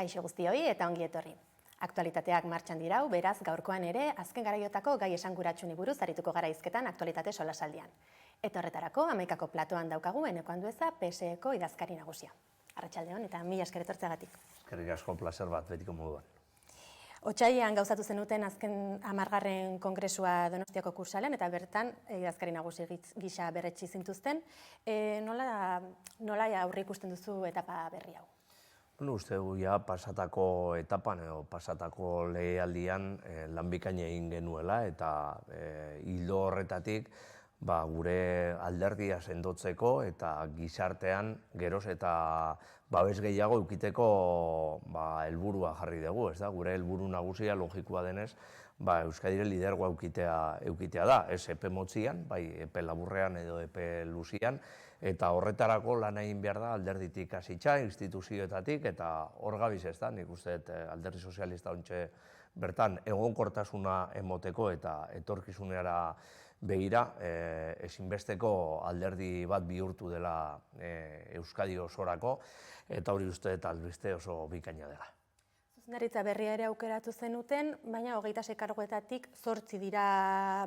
Kaixo guztioi eta ongi etorri. Aktualitateak martxan dirau, beraz gaurkoan ere azken garaiotako gai esanguratsuei buruz arituko gara hizketan aktualitate solasaldian. Eta horretarako 11ako platoan daukagu Eneko Andueza PSeko idazkari nagusia. Arratsaldeon eta mila esker etortzeagatik. Eskerrik asko, plazer bat betiko moduan. Otsailean gauzatu zenuten azken 10. kongresua Donostiako Kursaalen eta bertan idazkari nagusi gisa berretsi zintuzten. Nola aurreikusten duzu etapa berri hau? Uste dugu pasatako etapan edo pasatako legealdian lan bikaina egin genuela eta ildo horretatik gure alderdia sendotzeko eta gizartean geroz eta babes gehiago edukiteko helburua jarri dugu, ez da? Gure helburu nagusia logikoa denez, Euskadiren lidergoa edukitea da, ez epe motzian, bai epe laburrean edo epe luzian, eta horretarako lan egin behar da alderditik hasitza, instituzioetatik, eta hor gabiz ez da, nik uste alderdi sozialista ontxe bertan egonkortasuna emoteko eta etorkizunera begira, ezinbesteko alderdi bat bihurtu dela Euskadi osorako, eta hori uste eta albiste oso bikaina dela. Zuzendaritza berria ere aukeratu zenuten, baina 26 karguetatik 8 dira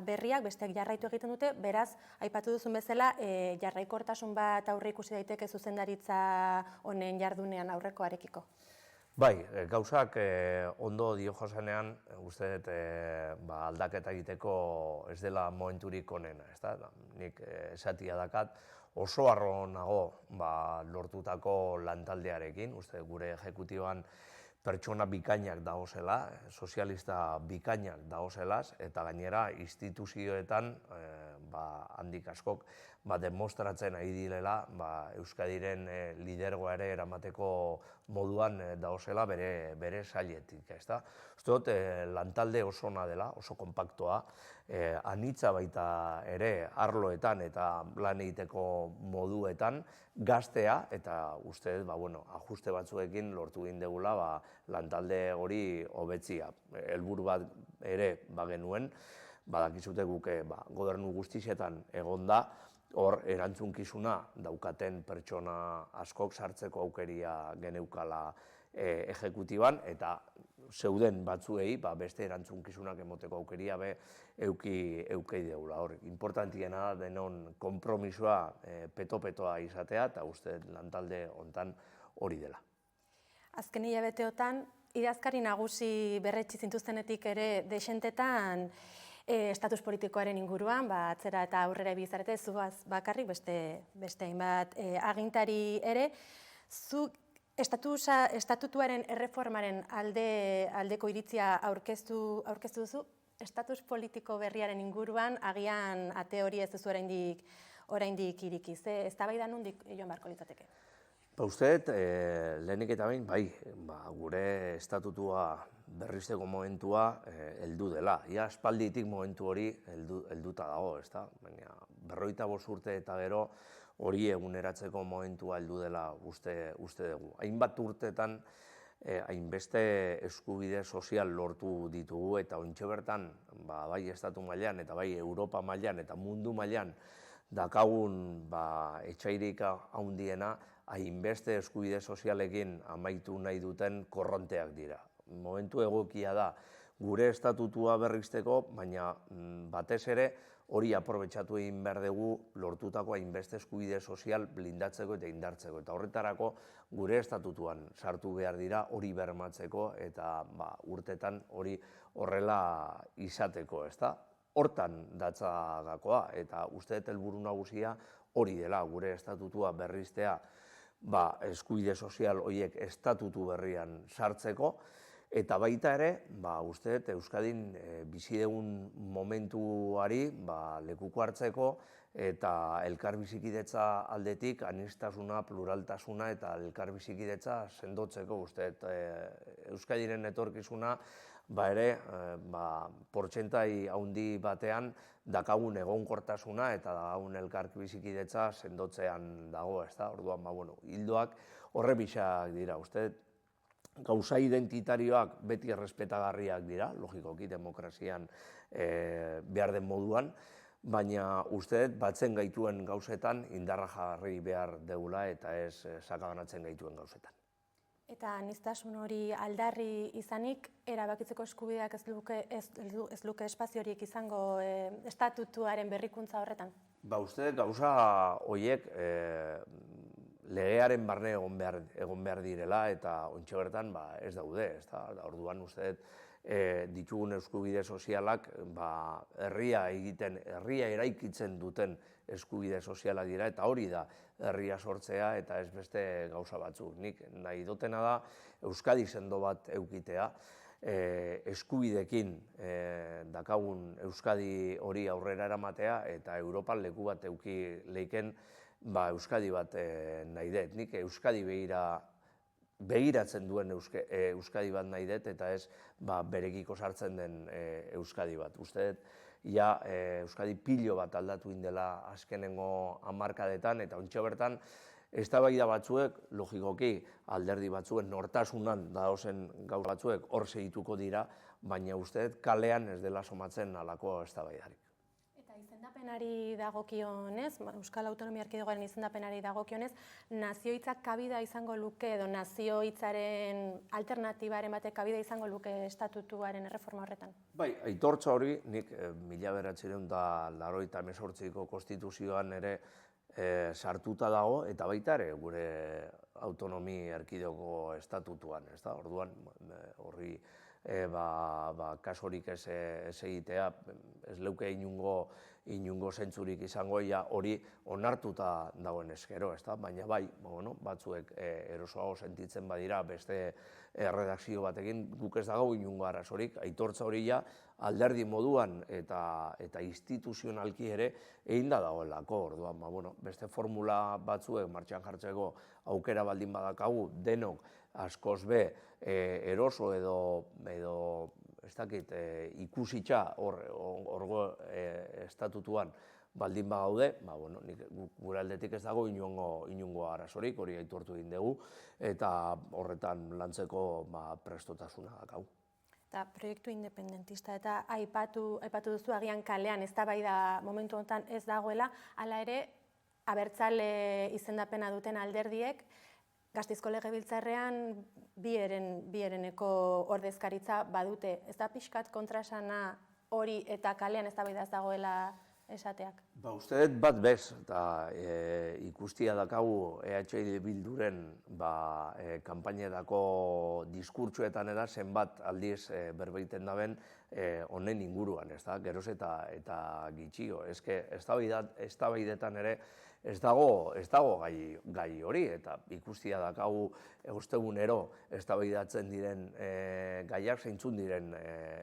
berriak, besteak jarraitu egiten dute, beraz, aipatu duzun bezala, jarraikortasun bat aurre ikusi daiteke zuzendaritza honen jardunean aurrekoarekiko. Bai, gauzak ondo dio josanean, uste dut aldaketa egiteko ez dela momenturik onena, ez da? Nik esatia dakat oso harro nago lortutako lantaldearekin, uste gure ejekutiboan pertsona bikainak dagozela, sozialista bikainak dagozelaz, eta gainera instituzioetan handik askok demostratzen ari direla Euskadiren lidergoa ere eramateko moduan dagozela bere sailetik, ez da? Uste dut, lantalde oso ona dela, oso kompaktoa, anitza baita ere arloetan eta lan egiteko moduetan gaztea, eta uste dut, ajuste batzuekin lortu egin degula lantalde hori hobetzia. Helburu bat ere genuen, badakizute guke gobernu guztietan egonda, hor erantzunkizuna daukaten pertsona askok sartzeko aukeria geneukala ejekutiban, eta zeuden batzuei beste erantzunkizunak emoteko aukeria eduki deula. Hor, importantiena denon konpromisoa peto-petoa izatea, eta uste lantalde hontan hori dela. Azken hilabeteotan, idazkari nagusi berretsi zintuztenetik ere desentetan estatus politikoaren inguruan, atzera eta aurrera bizarete, zuaz bakarrik, beste hainbat agintari ere, zu estatutuaren erreformaren aldeko iritzia aurkeztu duzu, estatus politiko berriaren inguruan, agian ate hori ez duzu oraindik irikiz. Eztabaida nondik joan beharko litzateke? Uste dut, lehenik eta behin, gure estatutua berrizteko momentua heldu dela. Ia aspalditik momentu hori helduta dago, ez da? Baina 45 urte eta gero hori eguneratzeko momentua heldu dela uste dugu. Hainbat urtetan, hainbeste eskubide sozial lortu ditugu eta ontxe bertan, bai estatu mailan eta bai Europa mailan eta mundu mailan dakagun etxairik handiena hainbeste eskubide sozialekin amaitu nahi duten korronteak dira. Momentu egokia da gure estatutua berrizteko, baina batez ere hori aprobetxatu egin behar dugu lortutako hainbeste eskubide sozial blindatzeko eta indartzeko. Eta horretarako gure estatutuan sartu behar dira hori bermatzeko eta urtetan hori horrela izateko, ez da? Hortan datza gakoa, eta uste dut helburu nagusia hori dela, gure estatutua berriztea eskubide sozial horiek estatutu berrian sartzeko, eta baita ere, uste dut Euskadin bizi dugun momentuari lekuko hartzeko eta elkarbizikidetza aldetik aniztasuna, pluraltasuna eta elkarbizikidetza sendotzeko, uste dut Euskadiren etorkizuna ere portzentai handi batean dakagun egonkortasuna eta dakagun elkarbizikidetza sendotzean dago, ez da? Orduan, hildoak horre bisak dira, uste dut gauza identitarioak beti errespetagarriak dira, logikoki demokrazian behar den moduan, baina uste dut batzen gaituen gauzetan indarra jarri behar deula eta ez sakabanatzen gaituen gauzetan. Eta aniztasun hori aldarri izanik, erabakitzeko eskubideak ez luke espaziorik izango estatutuaren berrikuntza horretan? Ba, uste gauza horiek legearen barne egon behar direla eta ontxe bertan ez daude. Orduan uste ditugun eskubide sozialak herria eraikitzen duten eskubide sozialak dira eta hori da herria sortzea eta ez beste gauza batzuk. Nik nahi dutena da Euskadi sendo bat eukitea, eskubidekin dakagun Euskadi hori aurrera eramatea eta Europan leku bat euki leiken Euskadi bat nahi dut. Nik Euskadi begiratzen duen Euskadi bat nahi dut eta ez berekiko sartzen den Euskadi bat. Uste dut, Euskadi pilo bat aldatu indela azkenengo hamarkadetan eta ontxe bertan eztabaida batzuek, logikoki alderdi batzuek nortasunan daozen gauza batzuek hor segituko dira, baina uste dut kalean ez dela somatzen halako eztabaidarik. Eta izendapenari dagokionez, Euskal Autonomia Erkidegoaren izendapenari dagokionez, naziohitzak kabida izango luke edo naziohitzaren alternatibaren batek kabida izango luke estatutuaren erreforma horretan? Bai, aitortza hori nik 1988ko konstituzioan ere sartuta dago eta baita ere gure autonomi erkidego estatutuan. Orduan horri kasurik ez egitea, ez leuke inungo zentzurik izango hori onartuta dagoen eskero, baina bai, batzuek erosoago sentitzen badira beste erredakzio batekin, guk ez dago inungo arazorik, aitortza hori alderdi moduan eta instituzionalki ere egin da dagoelako. Orduan, beste formula batzuek martxan jartzeko aukera baldin badakagu, denok askoz be eroso edo ez dakit ikusitza horgo estatutuan baldin bagaude, gure aldetik ez dago inungo arazorik, hori aitortu egin dugu, eta horretan lantzeko prestotasuna dakau. Eta proiektu independentista eta aipatu duzu agian kalean eztabaida momentu honetan ez dagoela, hala ere abertzale izendapena duten alderdiek Gasteizko Legebiltzarrean bi hereneko ordezkaritza badute. Ez da pixkat kontrasana hori eta kalean eztabaida ez dagoela esateak? Uste dut bat bez, eta ikustia dakagu EH Bilduren kanpainetako diskurtsoetan zenbat aldiz berbeiten daben honen inguruan, geroz eta gitxio. Eztabaidetan ere ez dago gai hori, eta ikustia dakagu ostegunero eztabaidatzen diren gaiak zeintzun diren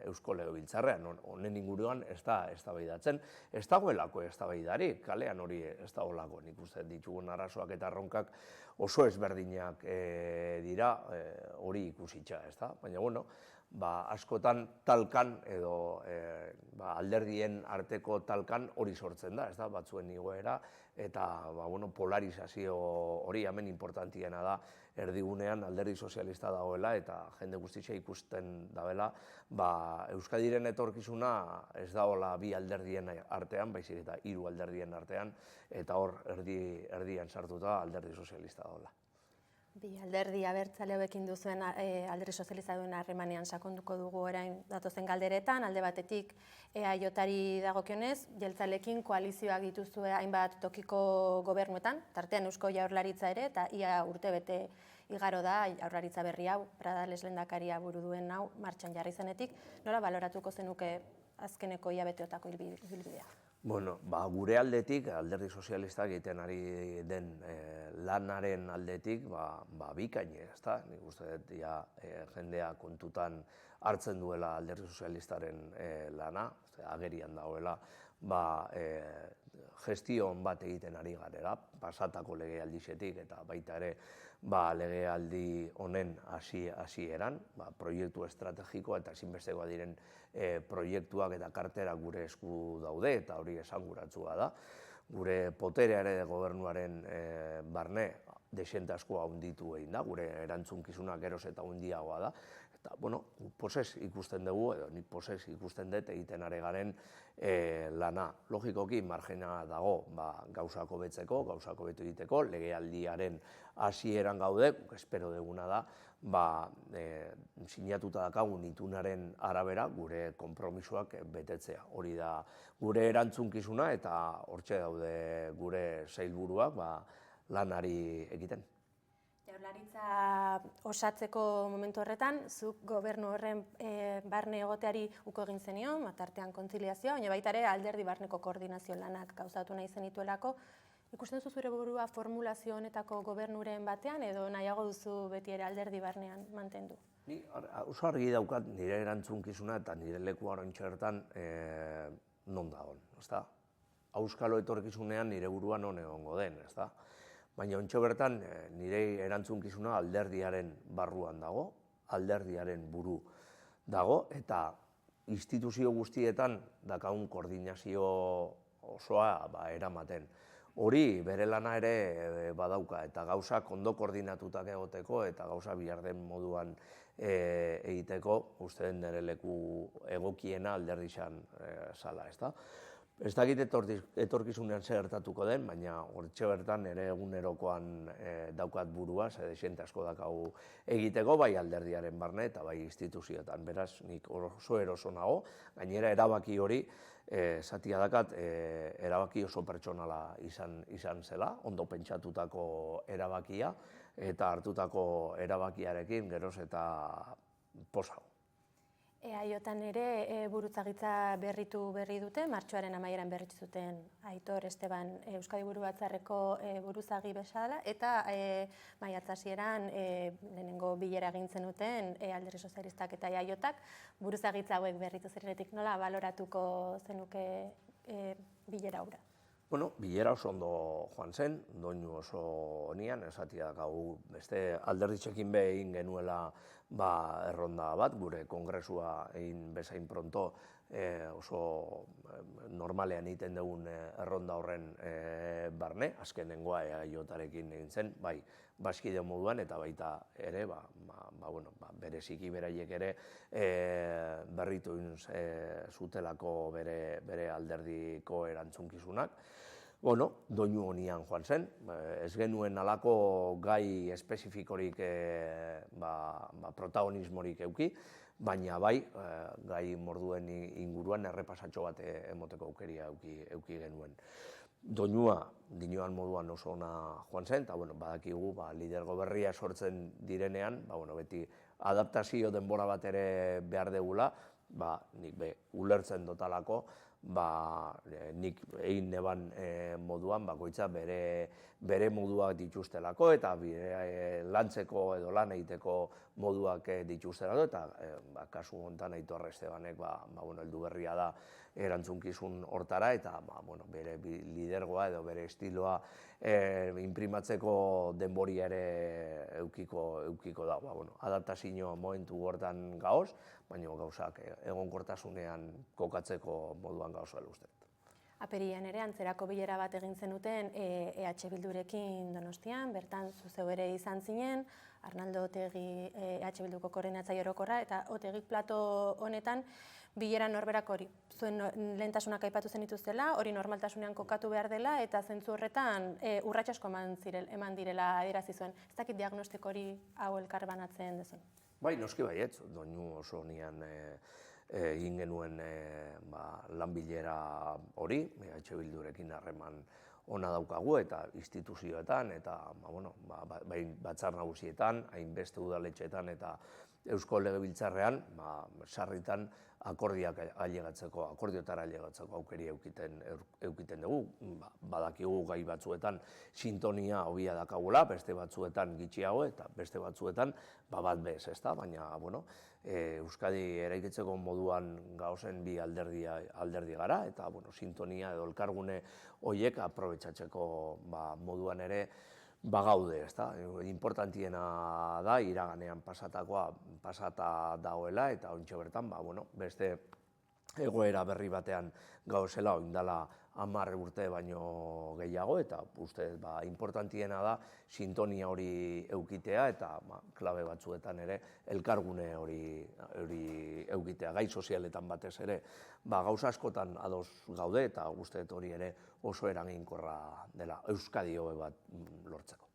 Eusko Legebiltzarrean. Honen inguruan ez da eztabaidatzen, ez dagoelako eztabaidarik, kalean hori ez dagoelako. Nik uste ditugun arazoak eta erronkak oso ezberdinak dira hori ikusitza, baina askotan talkan edo alderdien arteko talkan hori sortzen da, batzuen igoera, eta polarizazio hori hemen importantiena da erdigunean alderdi sozialista dagoela eta jende guztia ikusten dabela, Euskadiren etorkizuna ez dagoela bi alderdien artean, baizik eta 3 alderdien artean, eta hor erdian sartuta alderdi sozialista dagoela. Bi alderdi abertzale hauekin duzuen alderdi sozialista duen harremanean sakonduko dugu orain datozen galderetan, alde batetik EAJ-ari dagokionez, jeltzalekin koalizioak dituzue hainbat tokiko gobernuetan, tartean Eusko Jaurlaritza ere, eta ia urtebete igaro da Jaurlaritza berri hau, Pradales lehendakaria buru duen hau, martxan jarri zenetik, nola baloratuko zenuke azkeneko hilabeteotako ibilbidea? Gure aldetik, alderdi sozialistak egiten ari den lanaren aldetik, bikaine, ezta? Nik uste dut jendea kontutan hartzen duela alderdi sozialistaren lana, agerian dagoela, gestion bat egiten ari garela, pasatako legealdizetik eta baita ere legealdi honen hasieran, proiektu estrategikoa eta ezinbestekoa diren proiektuak eta karterak gure esku daude eta hori esanguratsua da. Gure poterea ere gobernuaren barne desente asko handitu egin da, gure erantzunkizuna geroz eta handiagoa da, Eta, bueno, posez ikusten dugu, edo nik posez ikusten dut egiten ari garen lana. Logikoki margena dago gauzak hobetzeko, gauzak hobetu egiteko, legealdiaren hasieran gaude, espero duguna da, sinatuta daukagun itunaren arabera gure konpromisoak betetzea. Hori da gure erantzukizuna eta hortxe daude gure sailburuak lanari egiten. Jaurlaritza osatzeko momentu horretan, zuk gobernu horren barne egoteari uko egin zenion, tartean kontziliazioa, baina baita ere alderdi barneko koordinazio lanak gauzatu nahi zenituelako. Ikusten duzu zure burua formulazio honetako gobernuren batean edo nahiago duzu beti ere alderdi barnean mantendu? Ni oso argi daukat nire erantzunkizuna eta nire lekua oraintxe bertan non dagoen, ezta? Auskalo etorkizunean nire burua non egongo den, ezta? Baina ontsa bertan nire erantzunkizuna alderdiaren barruan dago, alderdiaren buru dago, eta instituzio guztietan dakagun koordinazio osoa eramaten. Hori bere lana ere badauka, eta gauzak ondo koordinatutak egoteko eta gauza behar den moduan egiteko, uste den nire leku egokiena alderdizan zala, ezta? Ez dakit etorkizunean zer gertatuko den, baina hortxe bertan ere egunerokoan daukat burua, ze dexente asko dakagu egiteko, bai alderdiaren barne eta bai instituzioetan. Beraz, nik oso eroso nago, gainera erabaki hori, zatia dakat, erabaki oso pertsonala izan zela, ondo pentsatutako erabakia, eta hartutako erabakiarekin geroz eta posago. EAJan ere burutzagitza berritu berri dute, martxoaren amaieran berritzu zuten Aitor Esteban Euskadi Burubatzarreko buruzagi bezala, eta maiatz hasieran lehenengo bilera egin zenuten Alderdi Sozialistak eta EAJak buruzagitza hauek berritu zirenetik, nola baloratuko zenuke bilera hura? Bueno, bilera oso ondo joan zen, doinu oso honian, esatia dakau beste alderditxekin egin genuela erronda bat, gure kongresua egin bezain pronto oso normalean egiten dugun erronda horren barne, azkenengoa EAJarekin egin zen, bai, baskide moduan eta baita ere, bereziki beraiek ere berritu zutelako bere alderdiko erantzunkizunak. Bueno, doinu honian joan zen, ez genuen halako gai espezifikorik protagonismorik eduki, baina bai, gai morduen inguruan errepasatxo bat emoteko aukeria eduki genuen. Doinua, dinoan moduan oso ona joan zen, eta badakigu lidergo berria sortzen direnean, beti adaptazio denbora bat ere behar degula, nik ulertzen dotalako, nik egin neban moduan bakoitza bere moduak dituztelako eta lantzeko edo lan egiteko moduak dituztelako eta kasu honetan Aitor Estebanek heldu berria da erantzunkizun hortara eta bere lidergoa edo bere estiloa inprimatzeko denboria ere eukiko da. Adaptazio momentu hortan gaoz, baina gauzak egonkortasunean kokatzeko moduan gauzela uste. Apirilean ere antzerako bilera bat egin zenuten EH Bildurekin Donostian, bertan zuzeu ere izan zinen, Arnaldo Otegi EH Bilduko koordinatzaile orokorra, eta Otegik plato honetan bilera norberak hori. Zuen lehentasunak aipatu zenituztela, hori normaltasunean kokatu behar dela, eta zentzu horretan urrats asko eman direla adierazi zuen. Ez dakit diagnostiko hori hau elkar banatzen duzun? Bai, noski baietz, doinu oso nian egin genuen lan-bilera hori, EH Bildurekin harreman ona daukagu eta instituzioetan eta batzar nagusietan, hainbeste udaletxeetan eta Eusko Legebiltzarrean sarritan akordioetara ailegatzeko aukeri eukiten dugu. Badakigu gai batzuetan sintonia hobia dakagula, beste batzuetan gitxiago eta beste batzuetan bat bez, ezta? Baina, Euskadi eraikitzeko moduan gauzen bi alderdi gara eta sintonia edo elkargune horiek aprobetxatzeko moduan ere gaude, ezta? Importantiena da, iraganean pasata dagoela eta ontxe bertan beste egoera berri batean gauzela, oindala 10 urte baino gehiago, eta uste importantiena da sintonia hori eukitea eta klabe batzuetan ere elkargune hori eukitea, gai sozialetan batez ere. Gauza askotan ados gaude eta uste hori ere oso eraginkorra dela Euskadi hobe bat lortzeko.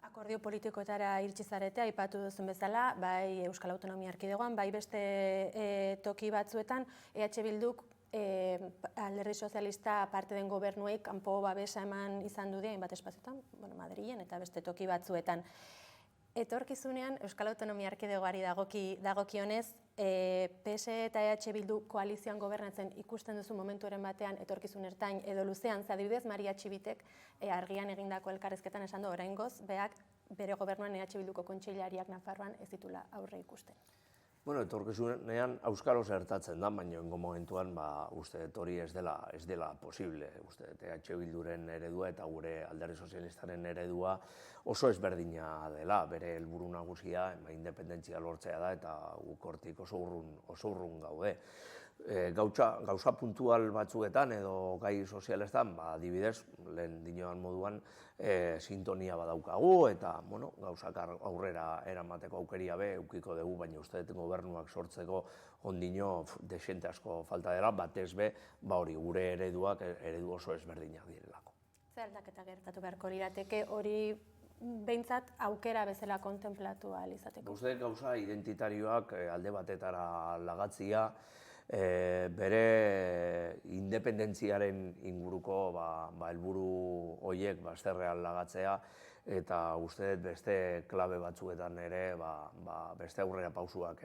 Akordio politikoetara iritsi zarete, aipatu duzun bezala, bai Euskal Autonomia Erkidegoan, bai beste toki batzuetan, EH Bilduk Alderdi Sozialista parte den gobernuei kanpo babesa eman izan du hainbat espazioetan, Madrilen eta beste toki batzuetan. Etorkizunean Euskal Autonomia Erkidegoari dagokionez, PSE eta EH Bildu koalizioan gobernatzen ikusten duzu momentuaren batean etorkizun ertain edo luzean, adibidez Maria Txibitek argian egindako elkarrizketan esan du oraingoz, beak bere gobernuan EH Bilduko kontseilariak Nafarroan ez ditula aurre ikusten. Etorkizunean auskalo zertatzen da, baina ingo momentuan uste hori ez dela posible. Uste EH Bilduren eredua eta gure Alderdi Sozialistaren eredua oso ezberdina dela, bere helburu nagusia independentzia lortzea da eta guk hortik oso urrun gaude. Gauza puntual batzuetan edo gai sozialestan, adibidez, lehen dinoan moduan, sintonia badaukagu eta gauzak aurrera eramateko aukeria be eukiko dugu, baina uste gobernuak sortzeko ondino desente asko falta dela, batez be, hori gure eredu oso ezberdinak direlako. Zer aldaketa gertatu beharko lirateke hori behintzat aukera bezala kontemplatu ahal izateko? Uste gauza identitarioak alde batetara lagatzia, bere independentziaren inguruko helburu horiek bazterrean lagatzea eta uste beste klabe batzuetan ere beste aurrera pausuak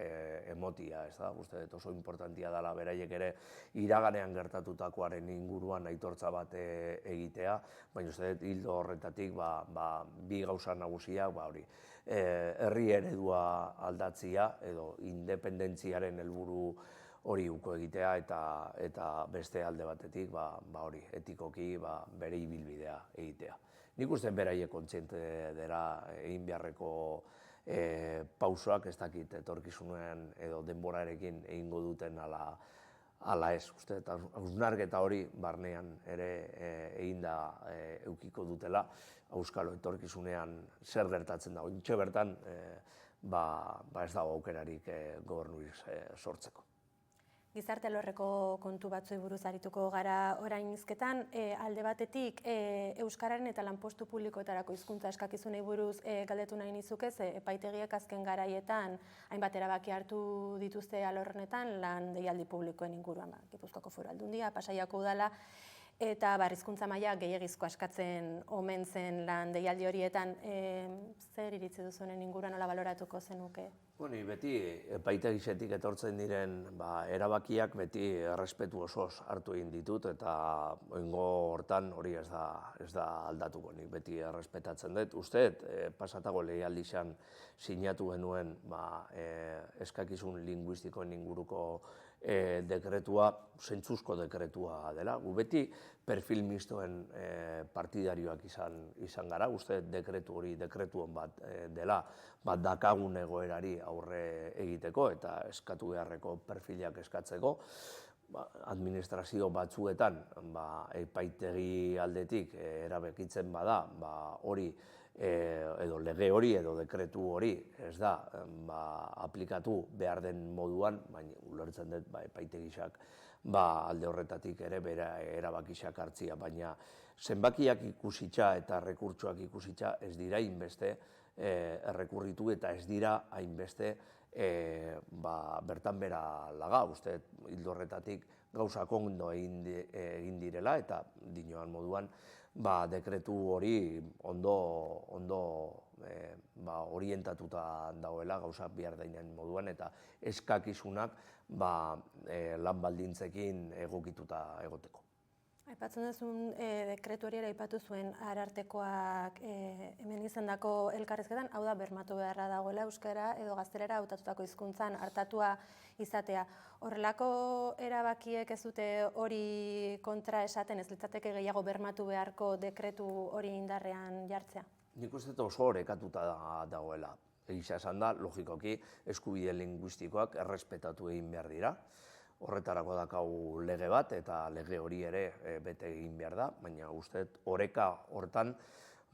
emotia, uste oso importantia dela beraiek ere iraganean gertatutakoaren inguruan aitortza bat egitea, baina uste hildo horretatik bi gauza nagusiak hori herri eredua aldatzia edo independentziaren helburu hori uko egitea eta beste alde batetik hori etikoki bere ibilbidea egitea. Nik uste beraiek kontziente dela egin beharreko pausoak ez dakit etorkizunean edo denborarekin egingo duten ala ez. Uste eta hausnarketa hori barnean ere eginda eukiko dutela auskalo etorkizunean zer gertatzen da. Ointxe bertan ez dago aukerarik gobernurik sortzeko. Gizarte alorreko kontu batzuei buruz arituko gara orain hizketan, alde batetik euskararen eta lanpostu publikoetarako hizkuntza eskakizunei buruz galdetu nahi nizuke, epaitegiek azken garaietan hainbat erabaki hartu dituzte alorrenetan lan deialdi publikoen inguruan, Gipuzkoako Foru Aldundia, Pasaiako Udala, eta hizkuntza maila gehiegizko askatzen omen zen lan deialdi horietan. Zer iritzi duzunen inguruan nola baloratuko zenuke? Beti epaitegisetik etortzen diren erabakiak beti errespetu osoz hartu egin ditut eta oingo hortan hori ez da aldatuko, nik beti errespetatzen dut. Uste, pasatago lehialdizan sinatu genuen eskakizun linguistikoen inguruko dekretua, zentzuzko dekretua dela. Gu beti perfil mistoen partidarioak izan gara, uste dekretu hori dekretu hon bat dela, dakagun egoerari aurre egiteko eta eskatu beharreko perfilak eskatzeko. Administrazio batzuetan epaitegi aldetik erabekitzen bada hori edo lege hori edo dekretu hori ez da aplikatu behar den moduan, baina ulertzen dut epaitegisak alde horretatik ere bera erabakisak hartzia, baina zenbakiak ikusitza eta rekurtsoak ikusitza ez dira hainbeste errekurritu eta ez dira hainbeste bertan bera laga, uste hildo horretatik gauzak ondo egin direla eta dinoan moduan dekretu hori ondo orientatuta dagoela gauzak behar dainen moduan eta eskakizunak lan baldintzekin egokituta egoteko. Aipatzen duzun dekretu hori ere aipatu zuen Arartekoak hemen izandako elkarrizketan, hau da bermatu beharra dagoela euskara edo gaztelera hautatutako hizkuntzan artatua izatea. Horrelako erabakiek ez dute hori kontra esaten, ez litzateke gehiago bermatu beharko dekretu hori indarrean jartzea? Nik uste oso orekatuta dagoela. Egisa esan da, logikoki, eskubide linguistikoak errespetatu egin behar dira. horretarako dakau lege bat, eta lege hori ere bete egin behar da, baina uste oreka hortan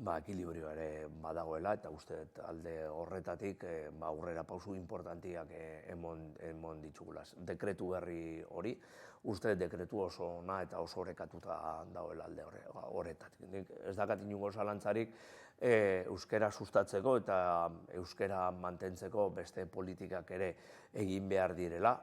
ekilibrioa ere badagoela, eta uste alde horretatik aurrera pausu importantiak emon ditugula. Dekretu berri hori, uste dekretu oso ona eta oso orekatuta dagoela alde horretatik. Ez dakat inongo zalantzarik euskara sustatzeko eta euskara mantentzeko beste politikak ere egin behar direla.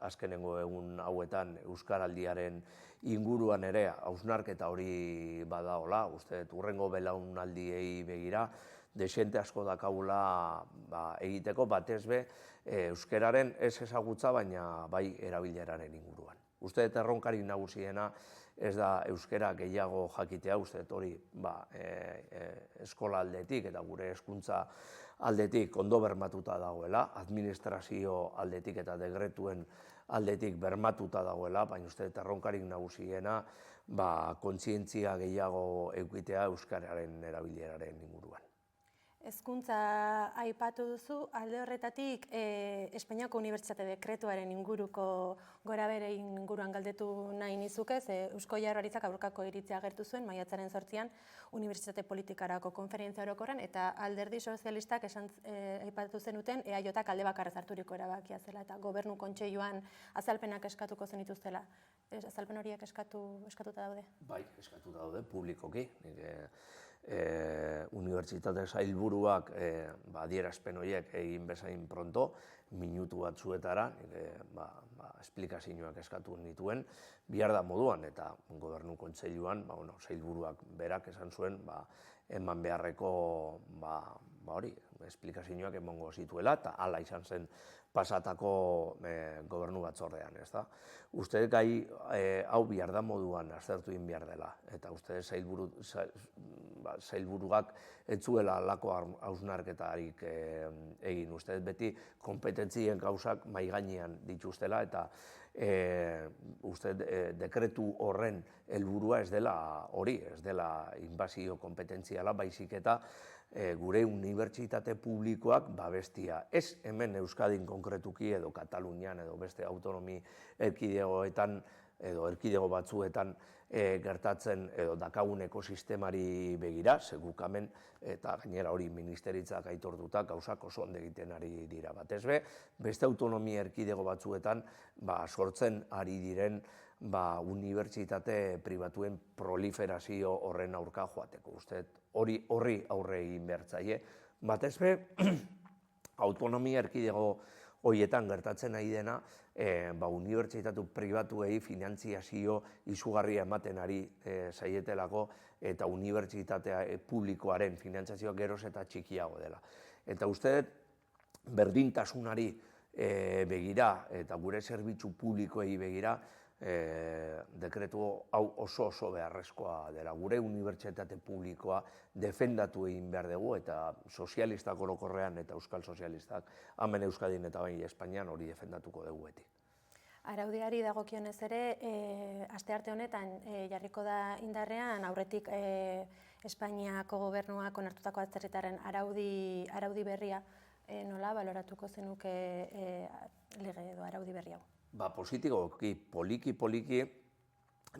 Azkenengo egun hauetan euskaraldiaren inguruan ere hausnarketa hori badaola, uste hurrengo belaunaldiei begira, desente asko dakagula egiteko batez be euskararen ez ezagutza, baina bai erabileraren inguruan. Uste erronkarik nagusiena ez da euskara gehiago jakitea, uste hori eskola aldetik eta gure hezkuntza aldetik ondo bermatuta dagoela, administrazio aldetik eta dekretuen aldetik bermatuta dagoela, baina uste erronkarik nagusiena kontzientzia gehiago edukitea euskararen erabileraren inguruan. Hezkuntza aipatu duzu, alde horretatik Espainiako Unibertsitate Dekretuaren inguruko gorabeheren inguruan galdetu nahi nizuke, Eusko Jaurlaritzak aurkako iritzia agertu zuen maiatzaren 8an Unibertsitate Politikarako konferentzia orokorrean, eta Alderdi Sozialistak aipatu zenuten EAJak alde bakarrez harturiko erabakia zela, eta Gobernu Kontseiluan azalpenak eskatuko zenituztela. Azalpen horiek eskatuta daude? Bai, eskatuta daude, publikoki. Unibertsitate sailburuak adierazpen horiek egin bezain pronto, minutu batzuetara, esplikazioak eskatu nituen, bihar da moduan, eta Gobernu Kontseiluan sailburuak berak esan zuen eman beharreko esplikazioak emango zituela, eta hala izan zen pasatako gobernu batzordean, ez da. Uste gai hau bihar da moduan aztertu egin behar dela, eta uste sailburuak ez zuela halako hausnarketarik egin. Uste beti kompetentzien gauzak mahai gainean dituztela, eta uste dekretu horren helburua ez dela hori, ez dela inbasio kompetentziala, baizik eta gure unibertsitate publikoak babestia. Ez hemen Euskadin konkretuki edo Katalunian edo beste autonomi erkidegoetan edo erkidego batzuetan gertatzen edo dakagun ekosistemari begira, segukamen, eta gainera hori ministeritzak aitortuta gauzak oso ondo egiten ari dira. Batez be, beste autonomia erkidego batzuetan sortzen ari diren unibertsitate pribatuen proliferazio horren aurka joateko. Uste horri aurre egin behar zaie. Batez be, autonomia erkidego horietan gertatzen ari dena, unibertsitatu pribatuei finantziazio izugarria ematen ari zaietelako, eta unibertsitatea publikoaren finantziazioa geroz eta txikiago dela. Eta uste berdintasunari begira eta gure zerbitzu publikoei begira, dekretu hau oso beharrezkoa dela. Gure unibertsitate publikoa defendatu egin behar dugu, eta sozialistak orokorrean eta euskal sozialistak hemen Euskadin eta bai Espainian hori defendatuko dugu beti. Araudiari dagokionez ere, astearte honetan jarriko da indarrean aurretik Espainiako gobernuak onartutako atzerritarren araudi berria, nola baloratuko zenuke lege edo araudi berri hau? Positiboki, poliki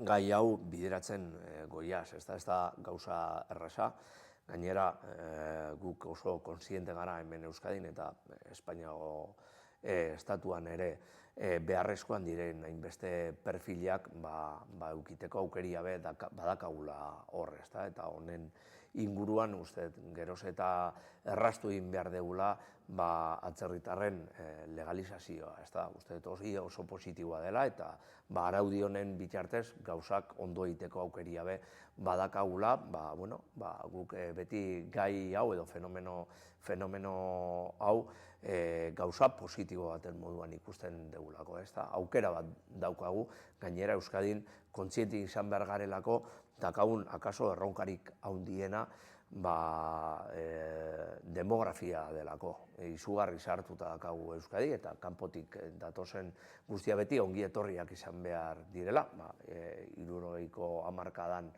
gai hau bideratzen goiaz, ez da gauza erraza. Gainera, guk oso kontziente gara hemen Euskadin eta Espainiako estatuan ere beharrezkoan diren hainbeste perfilak eukiteko aukeria badakagula hor, eta honen inguruan uste geroz eta erraztu egin behar degula atzerritarren legalizazioa. Uste oso positiboa dela, eta araudi honen bitartez gauzak ondo egiteko aukeria badakagula, guk beti gai hau edo fenomeno hau gauza positibo baten moduan ikusten degulako. Aukera bat daukagu, gainera Euskadin kontziente izan behar garelako, dakagun akaso erronkarik handiena demografia delako. Izugarri sartuta dakagu Euskadi eta kanpotik datozen guztia beti ongi etorriak izan behar direla. 60ko hamarkadan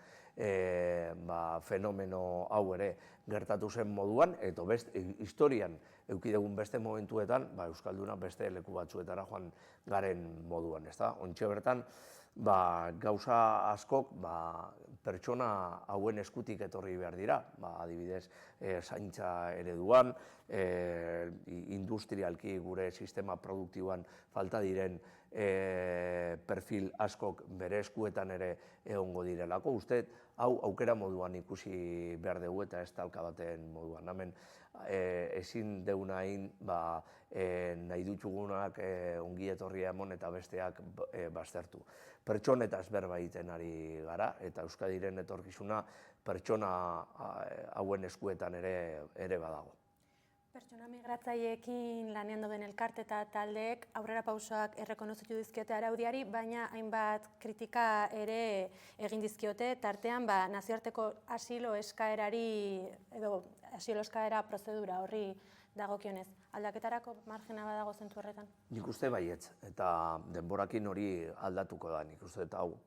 fenomeno hau ere gertatu zen moduan, eta historian edukidegun beste momentuetan Euskalduna beste leku batzuetara joan garen moduan. Ontxe bertan, gauza askok pertsona hauen eskutik etorri behar dira, adibidez, zaintza ereduan, industrialki gure sistema produktiboan falta diren perfil askok bere eskuetan ere egongo direlako. Uste, hau aukera moduan ikusi behar dugu eta ez talka baten moduan. Hemen ezin deuna hain nahi dutxugunak ongi etorria emon eta besteak baztertu. Pertsonetaz berba egiten ari gara eta Euskadiren etorkizuna pertsona hauen eskuetan ere badago. Pertsona migratzaileekin lanean dauden elkarte eta taldeek aurrera pausoak errekonozitu dizkiote araudiari, baina hainbat kritika ere egin dizkiote, tartean nazioarteko asilo eskaerari edo asilo eskaera prozedura horri dagokionez. Aldaketarako margena badago zentzu horretan? Nik uste baietz, eta denborakin hori aldatuko da. Nik uste eta hau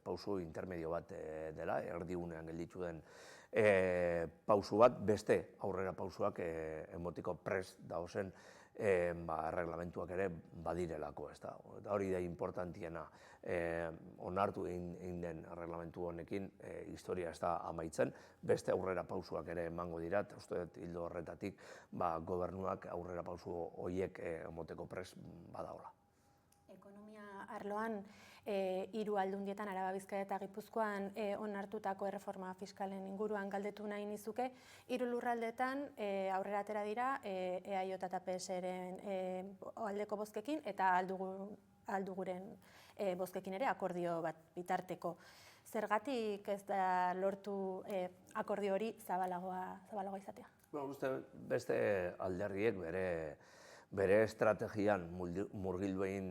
pauso intermedio bat dela, erdigunean gelditu den pausu bat, beste aurrera pausuak emotiko prest dagozen erreglamentuak ere badirelako. Eta hori da importantiena, onartu egin den erreglamentu honekin historia ez da amaitzen, beste aurrera pausuak ere emango dira, eta uste dut hildo horretatik gobernuak aurrera pausu horiek emoteko prest badagola. Ekonomia arloan, 3 aldundietan, Araba, Bizkaia eta Gipuzkoan onartutako erreforma fiskalen inguruan galdetu nahi nizuke. 3 lurraldetan aurrera atera dira EAJ eta PSren aldeko bozkekin eta alduguren bozkekin ere akordio bat bitarteko. Zergatik ez da lortu akordio hori zabalagoa izatea? Uste beste alderdiek bere estrategian murgildu egin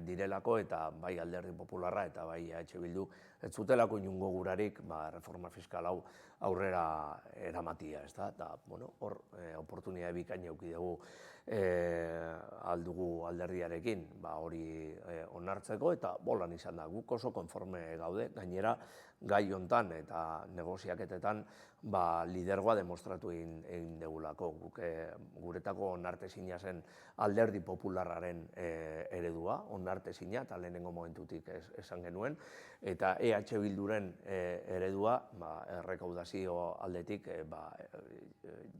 direlako eta bai Alderdi Popularra eta bai EH Bildu ez zutelako inungo gurarik reforma fiskal hau aurrera eramatia. Eta hor oportunidade bikaina eduki dugu aldugu alderdiarekin hori onartzeko eta bolan izan da. Guk oso konforme gaude, gainera gai hontan eta negoziaketetan lidergoa demostratu egin degulako. Guretako onartezina zen Alderdi Popularraren eredua, onartezina eta lehenengo momentutik esan genuen, eta EH Bilduren eredua errekaudazio aldetik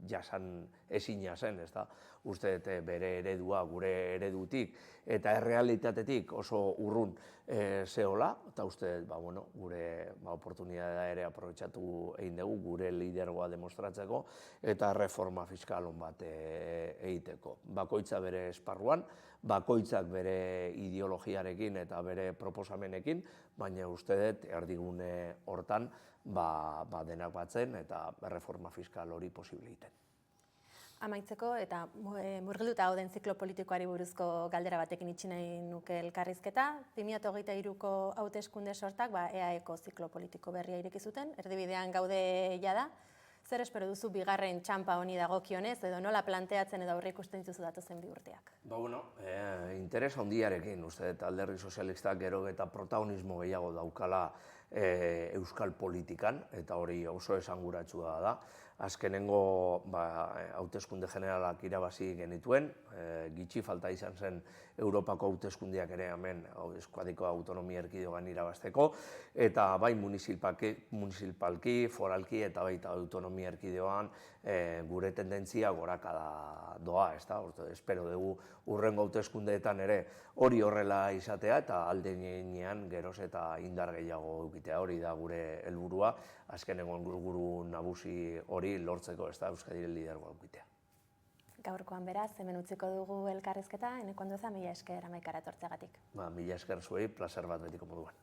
jasan ezina zen, uste bere eredua gure eredutik eta errealitatetik oso urrun zehola, eta uste gure oportunidadea ere aprobetxatu egin dugu, gure lidergoa demostratzeko eta reforma fiskal hon bat egiteko. Bakoitza bere esparruan, bakoitzak bere ideologiarekin eta bere proposamenekin, baina uste dut erdigune hortan denak batzen eta reforma fiskal hori posible egiten. Amaitzeko eta murgilduta gauden ziklo politikoari buruzko galdera batekin itxi nahi nuke elkarrizketa. 2023ko hauteskunde sortak EAEko ziklo politiko berria ireki zuten, erdibidean gaude jada. Zer espero duzu bigarren txanpa honi dagokionez edo nola planteatzen edo aurre ikusten dituzu datozen 2 urteak? Interes handiarekin, uste dut Alderdi Sozialistak gero eta protagonismo gehiago daukala euskal politikan, eta hori oso esanguratsua da. Azkenengo hauteskunde generalak irabazi genituen, gitxi falta izan zen Europako hauteskundeak ere hemen Euskadiko autonomia erkidegoan irabazteko, eta bai municipalki, foralki eta baita autonomia erkidegoan gure tendentzia gorakada doa. Espero dugu hurrengo hauteskundeetan ere hori horrela izatea eta alde nienean geroz eta indar gehiago edukitea, hori da gure helburua, azkenengo helburu nagusi hori lortzeko Euskadiren lidergoa edukitea. Gaurkoan beraz, hemen utziko dugu elkarrizketa, Eneko Andueza, mila esker Hamaikara etortzeagatik. Mila esker zuei, plazer bat betiko moduan.